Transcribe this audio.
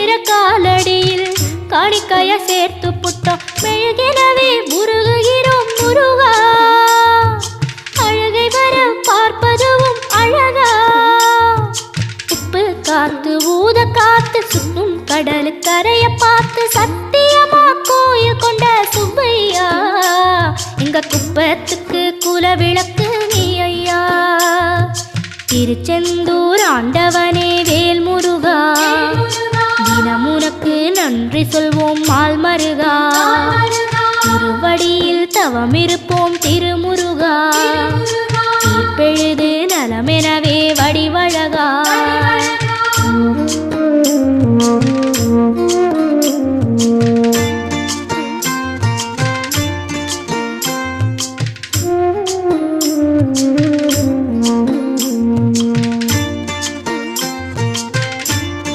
வைக்கிற காலடியில் காணிக்கைய சேர்த்து புட்டோம் மெழுகினவே முருகுகிறோம் முருகா அழகை வர பார்ப்பதுவும் அழகா உப்பு காத்து ஊத காத்து சுற்றும் கடலு கரைய பார்த்து சத்தியமா கோயில் கொண்ட சுப்பையா எங்க குப்பத்துக்கு குல விளக்கு நீ ஐயா திருச்செந்தூர் ஆண்டவனே வேல் முருகா தினமுனக்கு நன்றி சொல்வோம் மால் மருகா திருவடியில் தவம் இருப்போம் திருமுருகா தீர்ப்பெழுது நலமெனவே வடிவழகா